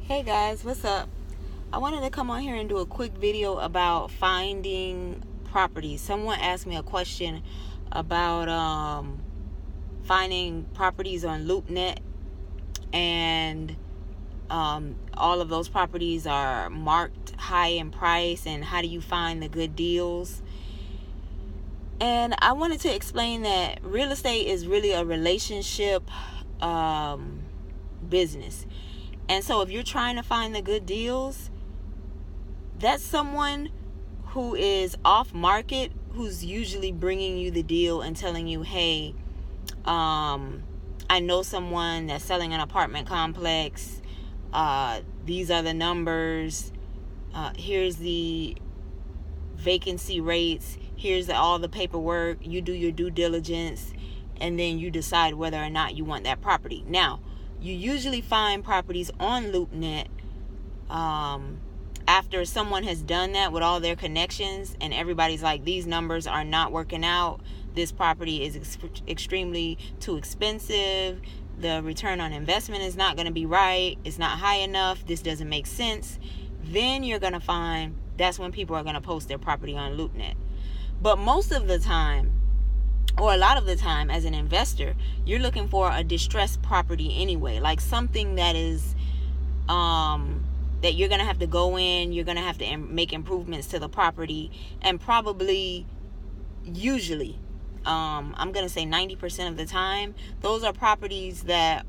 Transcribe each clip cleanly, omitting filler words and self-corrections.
Hey guys, what's up? I wanted to come on here and do a quick video about finding properties. Someone asked me a question about finding properties on LoopNet, and all of those properties are marked high in price, and how do you find the good deals? And I wanted to explain that real estate is really a relationship business. And so if you're trying to find the good deals, that's someone who is off market, who's usually bringing you the deal and telling you, hey, I know someone that's selling an apartment complex. These are the numbers. Here's the vacancy rates. Here's all the paperwork. You do your due diligence, and then you decide whether or not you want that property. Now, you usually find properties on LoopNet after someone has done that with all their connections, and everybody's like, these numbers are not working out. This property is extremely too expensive. The return on investment is not going to be right. It's not high enough. This doesn't make sense. Then you're going to find that's when people are going to post their property on LoopNet. But most of the time, or a lot of the time, as an investor, you're looking for a distressed property anyway, like something that is that you're going to have to go in, you're going to have to make improvements to the property, and probably, usually, I'm going to say 90% of the time, those are properties that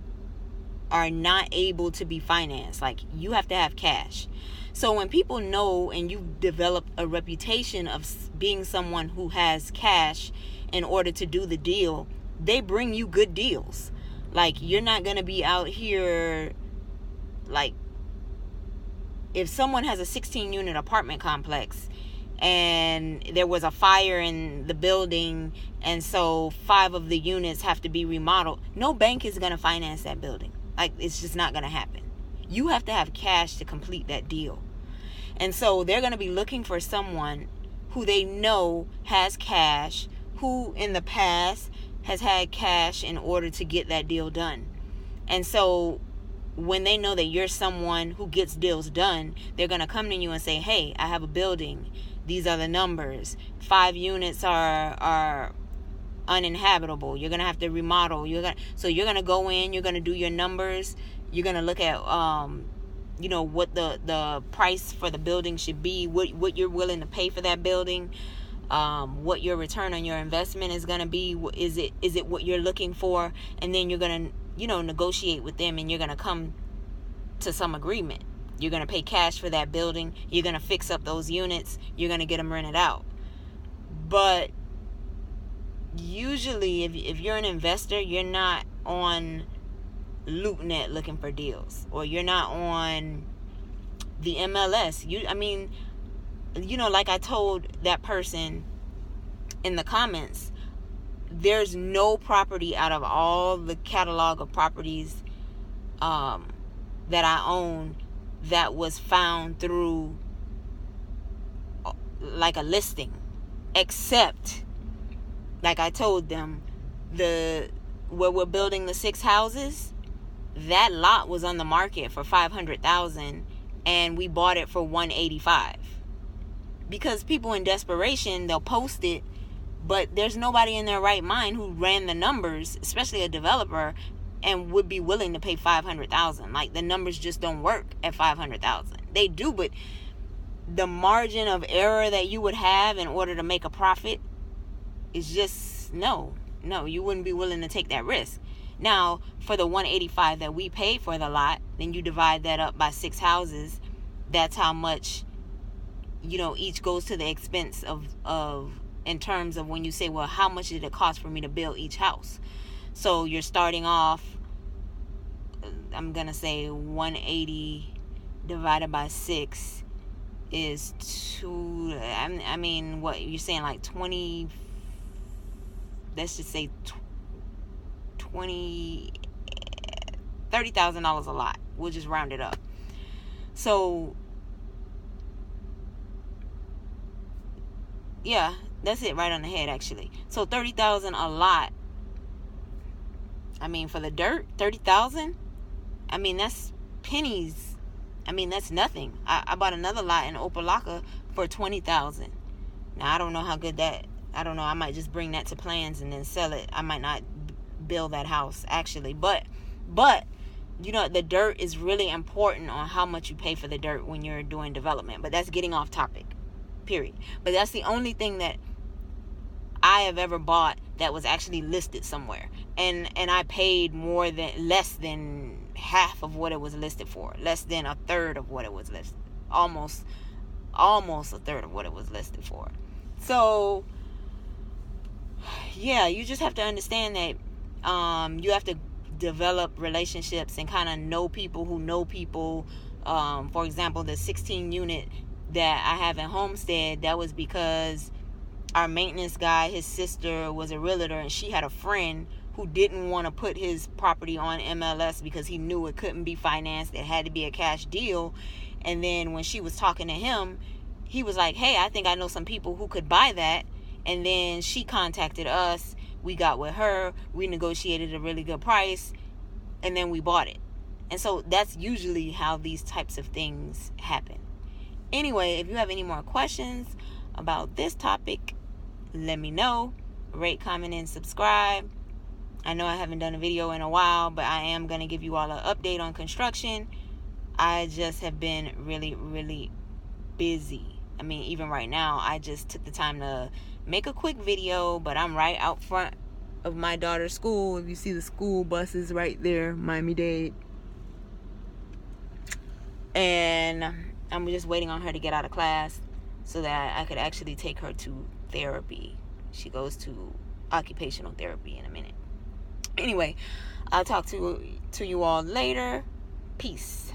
are not able to be financed. Like, you have to have cash. So when people know and you've developed a reputation of being someone who has cash in order to do the deal, they bring you good deals. Like, you're not going to be out here, like, if someone has a 16-unit apartment complex and there was a fire in the building, and so 5 of the units have to be remodeled, no bank is going to finance that building. Like, it's just not going to happen. You have to have cash to complete that deal. And so they're going to be looking for someone who they know has cash, who in the past has had cash in order to get that deal done. And so when they know that you're someone who gets deals done, they're going to come to you and say, hey, I have a building. These are the numbers. 5 units are uninhabitable. You're going to have to remodel. So you're going to go in, you're going to do your numbers. You're going to look at, what the price for the building should be, what you're willing to pay for that building, what your return on your investment is going to be. Is it what you're looking for? And then you're going to, negotiate with them, and you're going to come to some agreement. You're going to pay cash for that building. You're going to fix up those units. You're going to get them rented out. But usually, if you're an investor, you're not on LoopNet looking for deals, or you're not on the MLS. Like I told that person in the comments, there's no property out of all the catalog of properties that I own that was found through like a listing, except, like I told them, where we're building the 6 houses, that lot was on the market for $500,000, and we bought it for $185,000. Because people in desperation, they'll post it, but there's nobody in their right mind who ran the numbers, especially a developer, and would be willing to pay $500,000. Like, the numbers just don't work at $500,000. They do, but the margin of error that you would have in order to make a profit is just no, you wouldn't be willing to take that risk. Now, for the $185,000 that we paid for the lot, then you divide that up by 6 houses. That's how much, each goes to the expense of in terms of when you say, well, how much did it cost for me to build each house? So you're starting off, I'm going to say 180 divided by 6 is 2. What you're saying, like 20, let's just say $30,000 a lot. We'll just round it up. So yeah, that's it right on the head, actually. So $30,000 a lot. For the dirt, $30,000. That's pennies I mean, that's nothing. I bought another lot in Opelika for $20,000. Now, I don't know how good that, I don't know, I might just bring that to plans and then sell it. I might not build that house, actually. But, you know, the dirt is really important on how much you pay for the dirt when you're doing development. But that's getting off topic, period. But that's the only thing that I have ever bought that was actually listed somewhere. And I paid less than half of what it was listed for. Less than a third of what it was listed. Almost a third of what it was listed for. So, yeah, you just have to understand that you have to develop relationships and kind of know people who know people. For example, the 16 unit that I have in Homestead, that was because our maintenance guy, his sister was a realtor, and she had a friend who didn't want to put his property on MLS because he knew it couldn't be financed. It had to be a cash deal. And then when she was talking to him, he was like, hey, I think I know some people who could buy that. And then she contacted us. We got with her. We negotiated a really good price. And then we bought it. And so that's usually how these types of things happen. Anyway, if you have any more questions about this topic, let me know. Rate, comment, and subscribe. I know I haven't done a video in a while, but I am going to give you all an update on construction. I just have been really, really busy. I mean, even right now, I just took the time to make a quick video, but I'm right out front of my daughter's school. If you see the school buses right there, Miami-Dade. And I'm just waiting on her to get out of class so that I could actually take her to therapy. She goes to occupational therapy in a minute. Anyway, I'll talk to you all later. Peace.